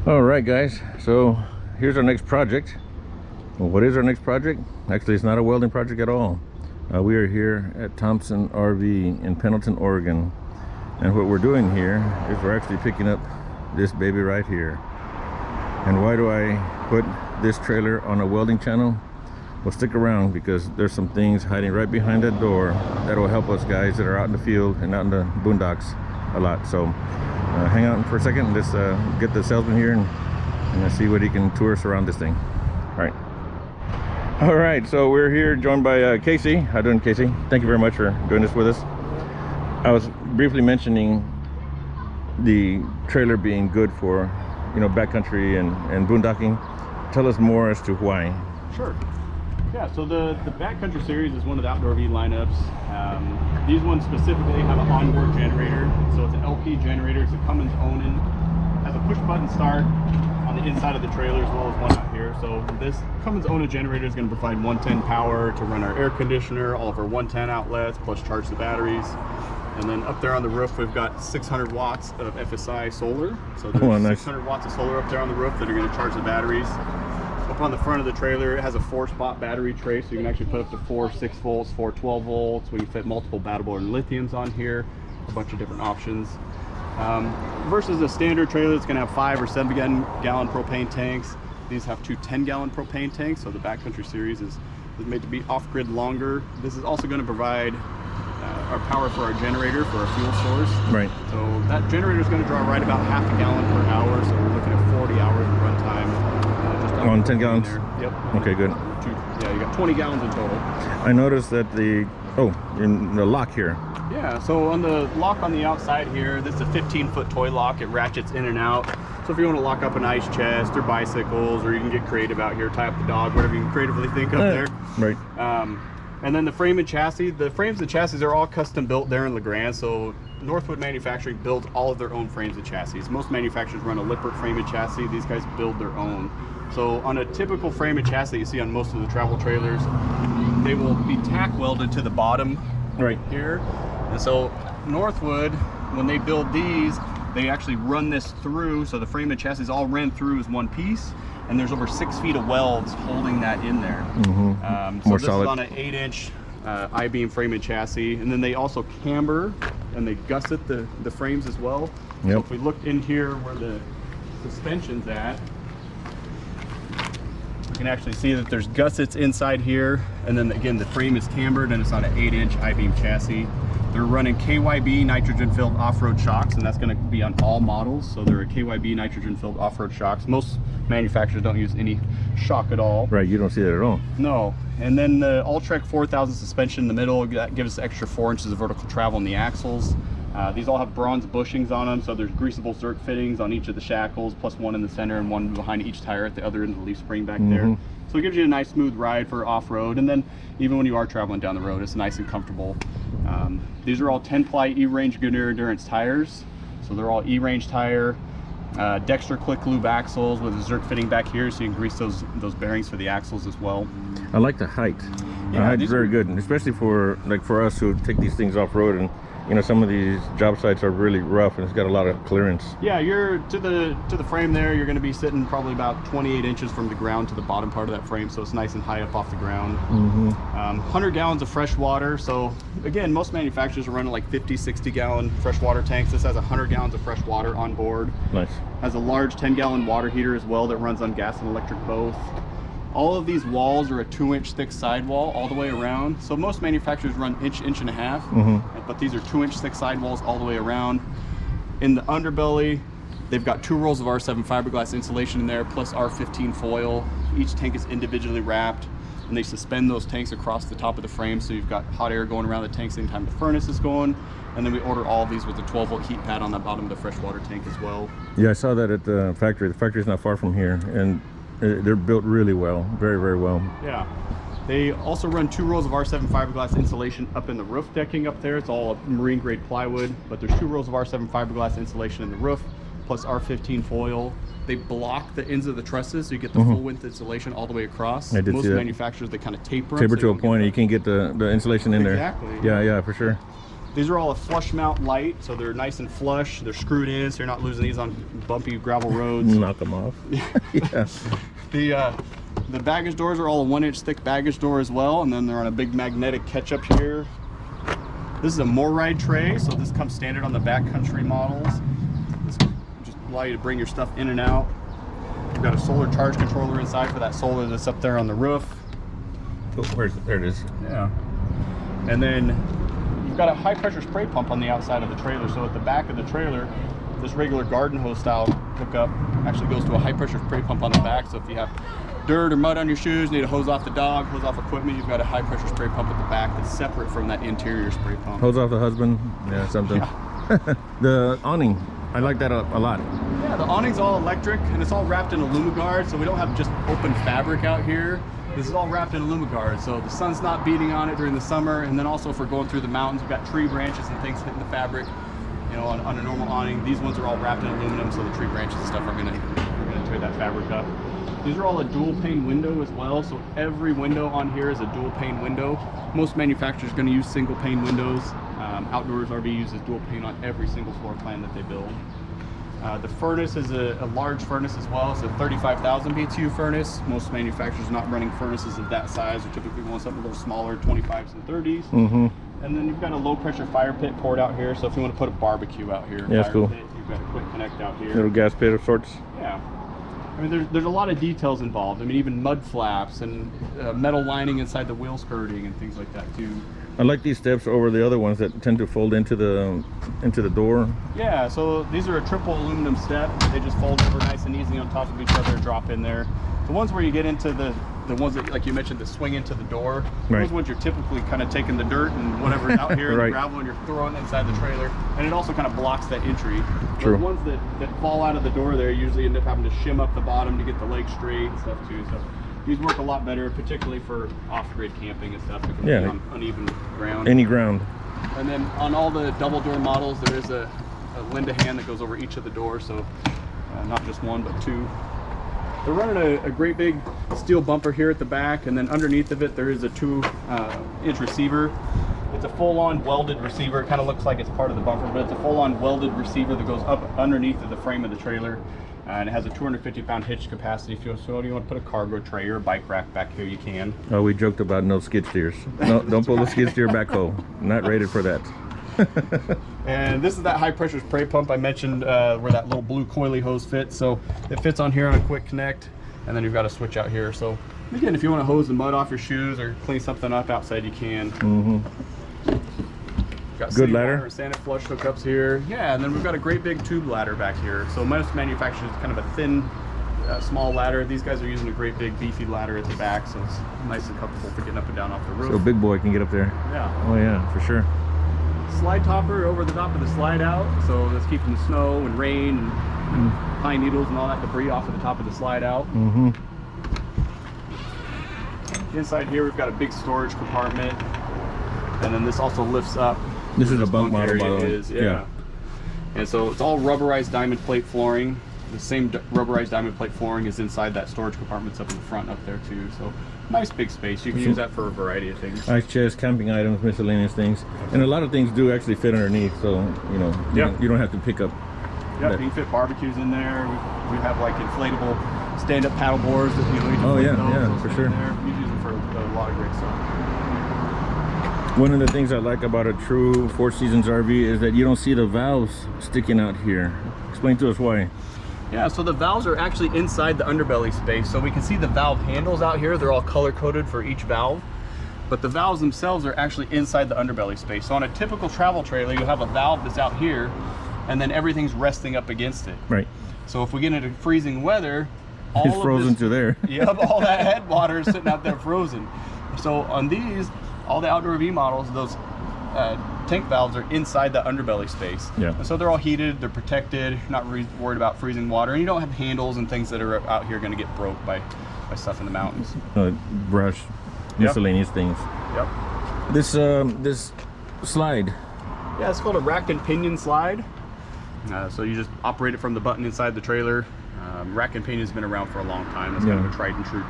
All right, guys, so here's our next project. Well, what is our next project? Actually, it's not a welding project at all. We are here at Thompson RV in Pendleton, Oregon, and what we're doing here is we're actually picking up this baby right here. And why do I put this trailer on a welding channel? Well, stick around, because there's some things hiding right behind that door that will help us guys that are out in the field and out in the boondocks a lot. So hang out for a second and let's get the salesman here and see what he can tour us around this thing. All right, so we're here joined by Casey. How you doing, Casey? Thank you very much for doing this with us. I was briefly mentioning the trailer being good for, you know, backcountry and boondocking. Tell us more as to why. Sure. Yeah, so the Backcountry series is one of the outdoor V lineups. These ones specifically have an onboard generator. So it's an LP generator. It's a Cummins Onan. Has a push button start on the inside of the trailer as well as one out here. So this Cummins Onan generator is going to provide 110 power to run our air conditioner, all of our 110 outlets, plus charge the batteries. And then up there on the roof, we've got 600 watts of FSI solar. So there's nice. 600 watts of solar up there on the roof that are going to charge the batteries. Up on the front of the trailer, it has a 4-spot battery tray, so you can actually put up to 4 6 volts, 4 12 volts. We can fit multiple battle-born lithiums on here, a bunch of different options. Versus a standard trailer that's going to have 5 or 7 gallon propane tanks. These have 2 10-gallon propane tanks, so the Backcountry series is made to be off-grid longer. This is also going to provide our power for our generator for our fuel source. Right. So that generator is going to draw right about half a gallon per hour, so we're looking at 40 hours of runtime. On 10 gallons? Yep. Okay, good. Yeah, you got 20 gallons in total. I noticed that in the lock here. Yeah, so on the lock on the outside here, this is a 15-foot toy lock. It ratchets in and out. So if you want to lock up an ice chest or bicycles, or you can get creative out here, tie up the dog, whatever you can creatively think of there. Right. And then the frame and chassis. The frames and chassis are all custom built there in LeGrand. So Northwood Manufacturing builds all of their own frames and chassis. Most manufacturers run a Lippert frame and chassis. These guys build their own. So on a typical frame and chassis you see on most of the travel trailers, they will be tack welded to the bottom right here. And so Northwood, when they build these, they actually run this through, so the frame and chassis all ran through as one piece, and there's over 6 feet of welds holding that in there. So more this solid. Is on an 8-inch I-beam frame and chassis, and then they also camber and they gusset the frames as well. Yep. So if we look in here where the suspension's at, you can actually see that there's gussets inside here, and then again the frame is cambered and it's on an 8-inch I-beam chassis. They're running KYB nitrogen-filled off-road shocks, and that's going to be on all models. So they're a KYB nitrogen-filled off-road shocks. Most manufacturers don't use any shock at all. Right, you don't see that at all. No. And then the All-Trek 4000 suspension in the middle, that gives us extra 4 inches of vertical travel in the axles. These all have bronze bushings on them, so there's greasable Zerk fittings on each of the shackles, plus one in the center and one behind each tire at the other end of the leaf spring back there. So it gives you a nice smooth ride for off-road, and then even when you are traveling down the road, it's nice and comfortable. These are all 10-ply E-Range Goodyear Endurance tires, so they're all E-Range tire. Dexter Click Lube axles with a Zerk fitting back here, so you can grease those bearings for the axles as well. I like the height. Yeah, the height's very good, and especially for us who take these things off-road, and you know, some of these job sites are really rough and it's got a lot of clearance. Yeah, you're to the frame there, you're going to be sitting probably about 28 inches from the ground to the bottom part of that frame, so it's nice and high up off the ground. 100 gallons of fresh water. So again, most manufacturers are running like 50-60 gallon freshwater tanks. This has 100 gallons of fresh water on board. Nice. Has a large 10-gallon water heater as well that runs on gas and electric both. All of these walls are a 2-inch thick sidewall all the way around. So most manufacturers run inch and a half, but these are 2-inch thick sidewalls all the way around. In the underbelly, they've got 2 rolls of R7 fiberglass insulation in there, plus R15 foil. Each tank is individually wrapped, and they suspend those tanks across the top of the frame, so you've got hot air going around the tanks anytime the furnace is going. And then we order all of these with a 12-volt heat pad on the bottom of the freshwater tank as well. Yeah, I saw that at the factory. The factory's not far from here, and they're built really well, very, very well. Yeah. They also run 2 rows of R7 fiberglass insulation up in the roof decking up there. It's all marine grade plywood, but there's 2 rows of R7 fiberglass insulation in the roof, plus R15 foil. They block the ends of the trusses, so you get the full width insulation all the way across. Most manufacturers, they kind of taper them. Taper to a point, and you can't get the insulation in there. Exactly. Yeah, for sure. These are all a flush mount light, so they're nice and flush. They're screwed in, so you're not losing these on bumpy gravel roads. Knock them off. Yeah. The baggage doors are all a 1-inch thick baggage door as well, and then they're on a big magnetic catch up here. This is a more ride tray, so this comes standard on the backcountry models. This just allow you to bring your stuff in and out. We've got a solar charge controller inside for that solar that's up there on the roof. Oh, there it is. Yeah. And then you've got a high pressure spray pump on the outside of the trailer. So at the back of the trailer, this regular garden hose style hookup actually goes to a high pressure spray pump on the back. So if you have dirt or mud on your shoes, need to hose off the dog, hose off equipment, you've got a high pressure spray pump at the back that's separate from that interior spray pump. Hose off the husband, yeah, something. Yeah. The awning, I like that a lot. Yeah, the awning's all electric and it's all wrapped in Alumiguard, so we don't have just open fabric out here. This is all wrapped in Alumiguard, so the sun's not beating on it during the summer, and then also for going through the mountains, we've got tree branches and things hitting the fabric. You know, on a normal awning, these ones are all wrapped in aluminum, so the tree branches and stuff are gonna tear that fabric up. These are all a dual pane window as well, so every window on here is a dual pane window. Most manufacturers are going to use single pane windows. Outdoors RV uses dual pane on every single floor plan that they build. The furnace is a large furnace as well. It's a 35,000 BTU furnace. Most manufacturers are not running furnaces of that size. They're typically going something a little smaller, 25s and 30s. Mm-hmm. And then you've got a low pressure fire pit poured out here. So if you want to put a barbecue out here, yeah, that's cool. Pit, you've got a quick connect out here. Little gas pit of sorts. Yeah. I mean, there's a lot of details involved. I mean, even mud flaps and metal lining inside the wheel skirting and things like that too. I like these steps over the other ones that tend to fold into the door. Yeah, so these are a triple aluminum step. They just fold over nice and easy on top of each other, drop in there. The ones where you get into the ones that, like you mentioned, that swing into the door, right. Those ones you're typically kind of taking the dirt and whatever's out here, right. The gravel, and you're throwing it inside the trailer, and it also kind of blocks that entry. True. The ones that fall out of the door there usually end up having to shim up the bottom to get the leg straight and stuff too. So these work a lot better, particularly for off-grid camping and stuff. It can be on uneven ground. Any ground. And then on all the double door models, there is a Linda hand that goes over each of the doors, so not just one, but two. They're running a great big steel bumper here at the back, and then underneath of it there is a 2-inch receiver. It's a full-on welded receiver. It kind of looks like it's part of the bumper, but it's a full-on welded receiver that goes up underneath of the frame of the trailer. And it has a 250-pound hitch capacity. If you want to put a cargo tray or a bike rack back here, you can. Oh, we joked about no skid steers. No, don't pull the skid steer backhoe. Not rated for that. And this is that high pressure spray pump I mentioned, where that little blue coily hose fits. So it fits on here on a quick connect, and then you've got a switch out here. So again, if you want to hose the mud off your shoes or clean something up outside, you can. Mm-hmm. Got good ladder and standard flush hookups here. Yeah, and then we've got a great big tube ladder back here. So most manufacturers kind of a thin, small ladder. These guys are using a great big beefy ladder at the back, so it's nice and comfortable for getting up and down off the roof. So a big boy can get up there. Yeah. Oh yeah, for sure. Slide topper over the top of the slide out, so that's keeping the snow and rain and pine needles and all that debris off of the top of the slide out. Mm-hmm. Inside here we've got a big storage compartment, and then this also lifts up. This is a bunk model, by the way. Yeah. And so it's all rubberized diamond plate flooring. The same rubberized diamond plate flooring is inside that storage compartment's up in the front up there too. So nice big space. You can use that for a variety of things. Ice chest, camping items, miscellaneous things, and a lot of things do actually fit underneath. So you don't have to pick up. Yeah, you can fit barbecues in there. We have like inflatable stand-up paddle boards that you can oh yeah, for sure. You use them for a lot of great stuff. One of the things I like about a true Four Seasons RV is that you don't see the valves sticking out here. Explain to us why. Yeah, so the valves are actually inside the underbelly space. So we can see the valve handles out here. They're all color-coded for each valve. But the valves themselves are actually inside the underbelly space. So on a typical travel trailer, you have a valve that's out here, and then everything's resting up against it. Right. So if we get into freezing weather, it's frozen to there. Yep, all that head water is sitting out there frozen. So on these, all the outdoor RV models, those tank valves are inside the underbelly space. Yeah. And so they're all heated, they're protected, not worried about freezing water, and you don't have handles and things that are out here going to get broke by stuff in the mountains. Brush, miscellaneous things. Yep. This slide. Yeah, it's called a rack and pinion slide. So you just operate it from the button inside the trailer. Rack and pinion has been around for a long time. It's kind of a tried and true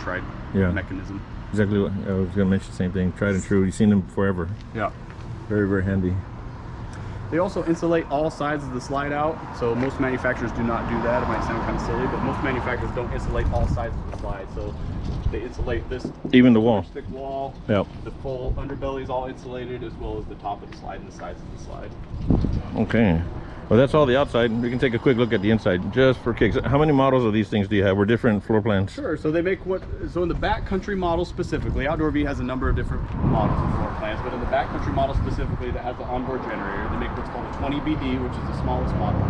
mechanism. Exactly what I was going to mention. The same thing. Tried and true. You've seen them forever. Yeah. Very, very handy. They also insulate all sides of the slide out. So most manufacturers do not do that. It might sound kind of silly, but most manufacturers don't insulate all sides of the slide. So they insulate this, even the wall, thick wall. Yep. The full underbelly is all insulated, as well as the top of the slide and the sides of the slide. Okay, well that's all the outside. We can take a quick look at the inside just for kicks. How many models of these things do you have, or different floor plans? Sure. So they make so in the backcountry model specifically, Outdoor V has a number of different models and floor plans, but in the backcountry model specifically that has the onboard generator, they make what's called a 20BD, which is the smallest model.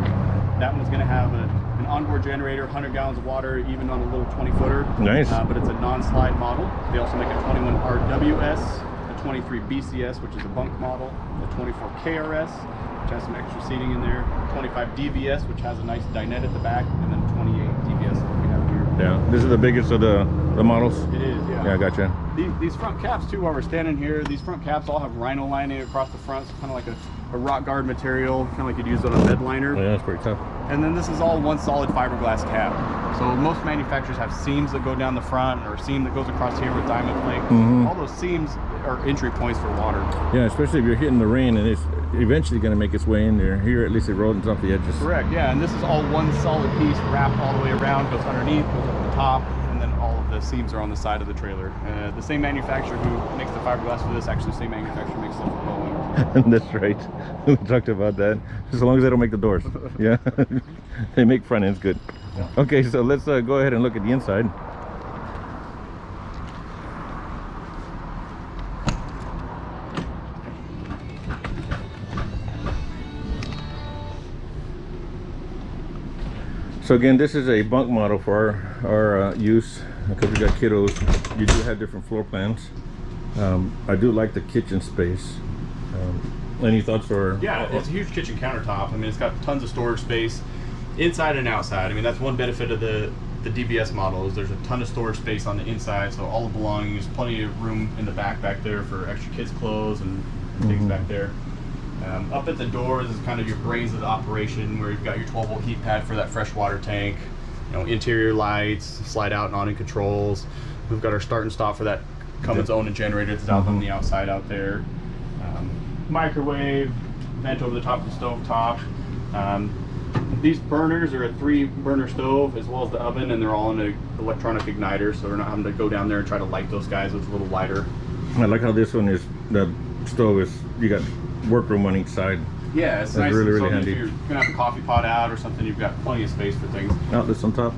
That one's going to have an onboard generator, 100 gallons of water, even on a little 20-footer. Nice. But it's a non-slide model. They also make a 21 RWS, a 23 BCS, which is a bunk model, a 24 KRS, which has some extra seating in there, 25 DVS, which has a nice dinette at the back, and then 28 DVS that we have here. Yeah, this is the biggest of the models. It is, yeah. Yeah, I gotcha. These front caps too, while we're standing here, these front caps all have rhino lining across the front, so kind of like a rock guard material, kind of like you'd use on a bed liner. Yeah, that's pretty tough. And then this is all one solid fiberglass cap. So most manufacturers have seams that go down the front, or a seam that goes across here with diamond plate. All those seams are entry points for water. Yeah, especially if you're hitting the rain and it's eventually going to make its way in there. Here, at least it rolls off the edges. Correct, yeah, and this is all one solid piece wrapped all the way around, goes underneath, goes up the top, and then all of the seams are on the side of the trailer. The same manufacturer who makes the fiberglass for this, actually the same manufacturer makes them for Boeing. That's right. We talked about that. As long as they don't make the doors. Yeah, they make front ends good. Yeah. Okay, so let's go ahead and look at the inside. So again, this is a bunk model for our use, because we got kiddos. You do have different floor plans. I do like the kitchen space. Any thoughts? Or yeah, it's a huge kitchen countertop. I mean, it's got tons of storage space inside and outside. I mean, that's one benefit of the DBS model, is there's a ton of storage space on the inside, so all the belongings, plenty of room in the back there for extra kids' clothes and things back there. Up at the doors is kind of your brains of the operation, where you've got your 12-volt heat pad for that fresh water tank, you know, interior lights, slide out and on in controls. We've got our start and stop for that Cummins own generator that's out on the outside out there. Microwave, vent over the top of the stove top. These burners are a 3-burner stove, as well as the oven, and they're all in an electronic igniter, so we're not having to go down there and try to light those guys. It's a little lighter. I like how this one is, the stove is, you got workroom on each side. Yeah, it's That's nice. really, So really if handy. you're gonna have a coffee pot out or something, you've got plenty of space for things. Outlets on top.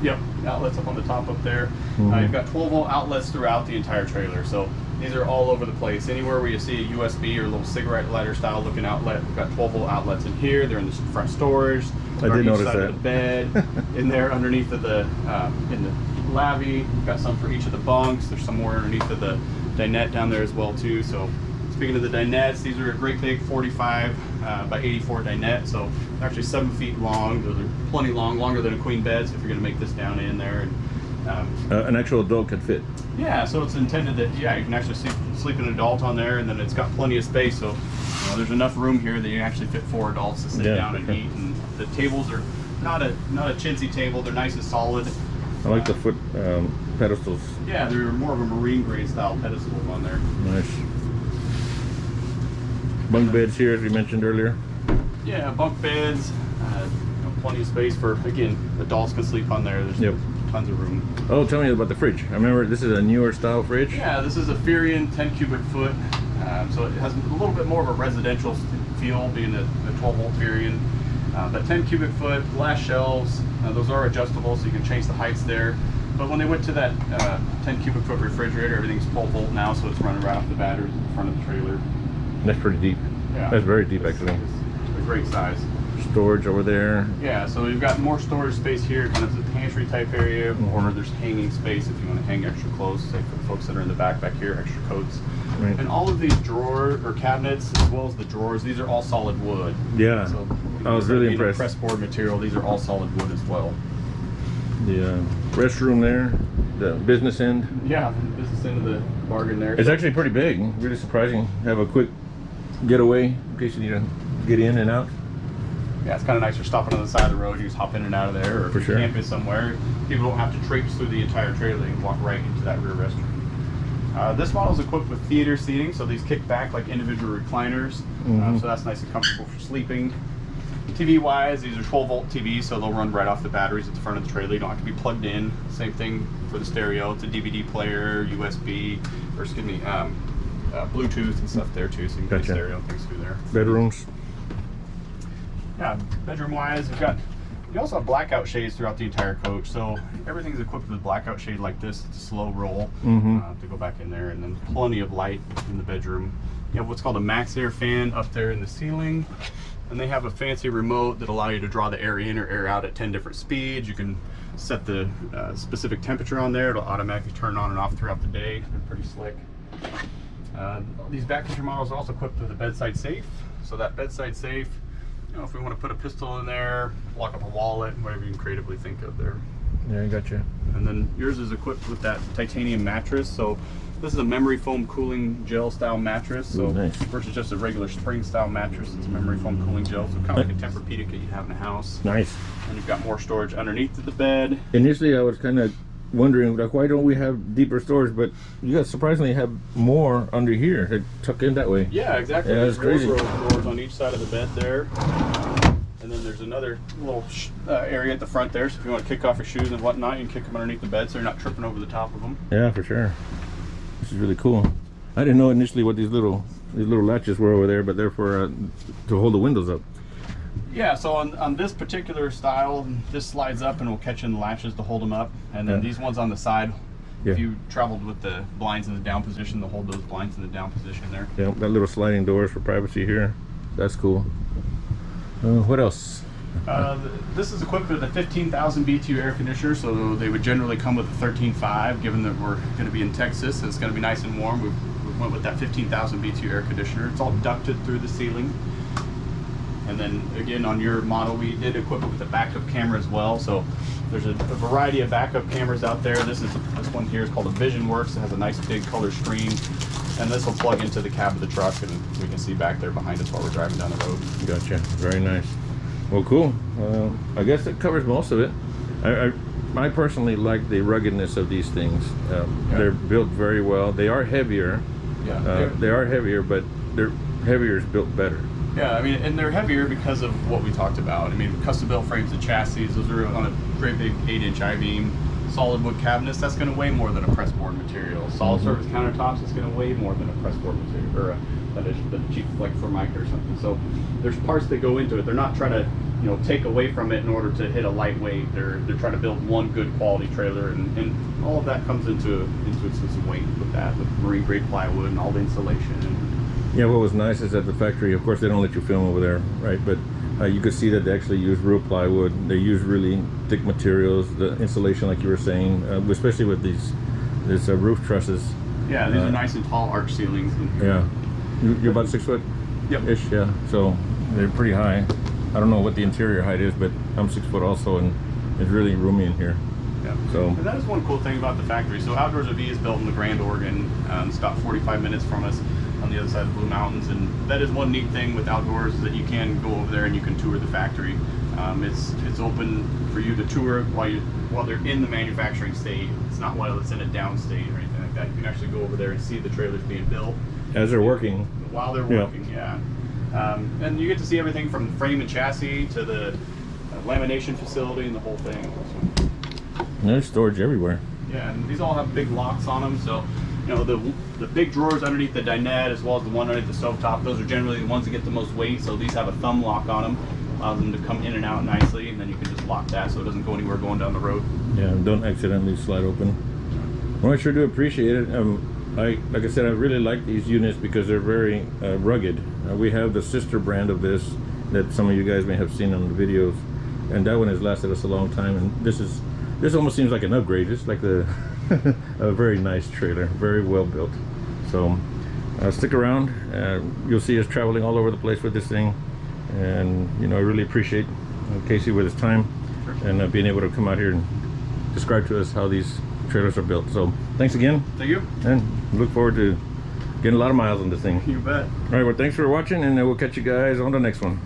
Yep, outlets up on the top up there. You've got 12-volt outlets throughout the entire trailer, so these are all over the place. Anywhere where you see a USB or a little cigarette lighter style looking outlet, we've got 12-volt outlets in here. They're in the front storage. I did notice side that. Of the bed, in there underneath of the in the lavy. We've got some for each of the bunks. There's some more underneath of the dinette down there as well too. So speaking of the dinettes, these are a great big 45 by 84 dinette. So they're actually 7 feet long. Those are plenty long, longer than a queen bed. So if you're going to make this down in there, and An actual adult could fit. yeah, so it's intended that you can actually sleep an adult on there, and then it's got plenty of space. So there's enough room here that you can actually fit 4 adults to sit down and eat. And the tables are not a chintzy table. They're nice and solid. I like the foot pedestals. Yeah, they're more of a marine grade style pedestal on there. Nice. Bunk beds here, as we mentioned earlier. Yeah, bunk beds. Plenty of space for, again, adults can sleep on there. There's tons of room. Oh, tell me about the fridge. I remember this is a newer style fridge. Yeah, this is a Furion 10 cubic foot. So it has a little bit more of a residential feel, being a 12-volt Furion. But 10 cubic foot, glass shelves. Those are adjustable, so you can change the heights there. But when they went to that 10 cubic foot refrigerator, everything's 12-volt now, so it's running right off the batteries in front of the trailer. That's pretty deep. Yeah. That's very deep, actually. It's a great size. Storage over there. Yeah, so we've got more storage space here, kind of the pantry type area, or there's hanging space if you want to hang extra clothes, say for the folks that are in the back here, extra coats. Right. And all of these drawer or cabinets, as well as the drawers, these are all solid wood. Yeah, So I was really being a impressed. press board material, these are all solid wood as well. The restroom there, the business end. Yeah, business end of the bargain there. It's actually pretty big. Really surprising. Have a quick getaway in case you need to get in and out. Yeah, it's kind of nice for stopping on the side of the road. You just hop in and out of there, or if For you're sure. camping somewhere, people don't have to traipse through the entire trailer. They can walk right into that rear restroom. This model is equipped with theater seating, so these kick back like individual recliners, so that's nice and comfortable for sleeping. TV wise, these are 12-volt TVs, so they'll run right off the batteries at the front of the trailer. You don't have to be plugged in. Same thing for the stereo. It's a DVD player, USB, or excuse me, Bluetooth and stuff there too, so you can get stereo things through there. Bedrooms. Yeah, bedroom wise, you also have blackout shades throughout the entire coach, so everything's equipped with blackout shade like this. It's a slow roll to go back in there, and then plenty of light in the bedroom. You have what's called a max air fan up there in the ceiling, and they have a fancy remote that allow you to draw the air in or air out at 10 different speeds. You can set the specific temperature on there. It'll automatically turn on and off throughout the day. They're pretty slick. These backcountry models are also equipped with a bedside safe, so that bedside safe, if we want to put a pistol in there, lock up a wallet, whatever you can creatively think of there. Yeah, I got you. And then yours is equipped with that titanium mattress. So this is a memory foam cooling gel style mattress. So nice. Versus just a regular spring style mattress, it's a memory foam cooling gel. So kind of like a Tempur-Pedic that you have in a house. Nice. And you've got more storage underneath the bed. Initially, I was kind of wondering, like, why don't we have deeper storage? But you guys surprisingly have more under here that tuck in that way. Yeah, exactly. Yeah, that's crazy. Drawers on each side of the bed there. And then there's another little area at the front there, so if you want to kick off your shoes and whatnot, you can kick them underneath the bed so you're not tripping over the top of them. Yeah, for sure. This is really cool. I didn't know initially what these little latches were over there, but they're for to hold the windows up. Yeah, so on this particular style, this slides up and will catch in the latches to hold them up. And then these ones on the side, if you traveled with the blinds in the down position, they'll hold those blinds in the down position there. Yeah, got little sliding doors for privacy here. That's cool. What else? This is equipped with a 15,000 BTU air conditioner, so they would generally come with a 13.5. Given that we're going to be in Texas and it's going to be nice and warm, we went with that 15,000 BTU air conditioner. It's all ducted through the ceiling. And then again, on your model, we did equip it with a backup camera as well. So there's a variety of backup cameras out there. This one here is called a VisionWorks. It has a nice big color screen, and this will plug into the cab of the truck, and we can see back there behind us while we're driving down the road. Gotcha. Very nice. Well, cool. I guess that covers most of it. I personally like the ruggedness of these things. They're built very well. They are heavier. Yeah. They are heavier, but they're heavier is built better. Yeah, I mean, and they're heavier because of what we talked about. I mean, custom built frames and chassis, those are on a great big 8-inch I-beam. Solid wood cabinets, that's going to weigh more than a pressboard material. Solid surface countertops, it's going to weigh more than a pressboard material, or that is the cheap, like Formica or something. So there's parts that go into it. They're not trying to, take away from it in order to hit a lightweight. They're trying to build one good quality trailer, and all of that comes into its weight with that, with marine grade plywood and all the insulation. Yeah, what was nice is at the factory, of course, they don't let you film over there, right? But you could see that they actually use real plywood. They use really thick materials, the insulation, like you were saying, especially with these roof trusses. Yeah, these are nice and tall arch ceilings. Yeah, you're about 6 foot? Yep. Ish, yeah. So they're pretty high. I don't know what the interior height is, but I'm 6 foot also, and it's really roomy in here. Yeah. So. And that is one cool thing about the factory. So Outdoors OV is built in La Grande, Oregon. It's about 45 minutes from us on the other side of the Blue Mountains, and that is one neat thing with Outdoors, is that you can go over there and you can tour the factory. It's open for you to tour while they're in the manufacturing state. It's not while it's in a downstate or anything like that. You can actually go over there and see the trailers being built As they're working. while they're working. Yeah. And you get to see everything from frame and chassis to the lamination facility and the whole thing. So, And there's storage everywhere. yeah, and these all have big locks on them, so the big drawers underneath the dinette, as well as the one underneath the stovetop, those are generally the ones that get the most weight. So these have a thumb lock on them, allows them to come in and out nicely, and then you can just lock that so it doesn't go anywhere going down the road. Yeah, don't accidentally slide open. Well, I sure do appreciate it. Like I said, I really like these units because they're very rugged. We have the sister brand of this that some of you guys may have seen on the videos, and that one has lasted us a long time. And this almost seems like an upgrade. It's like a very nice trailer, very well built. So stick around. You'll see us traveling all over the place with this thing, and I really appreciate Casey with his time and being able to come out here and describe to us how these trailers are built. So thanks again. Thank you. And look forward to getting a lot of miles on this thing. You bet. All right, well, thanks for watching, and we'll catch you guys on the next one.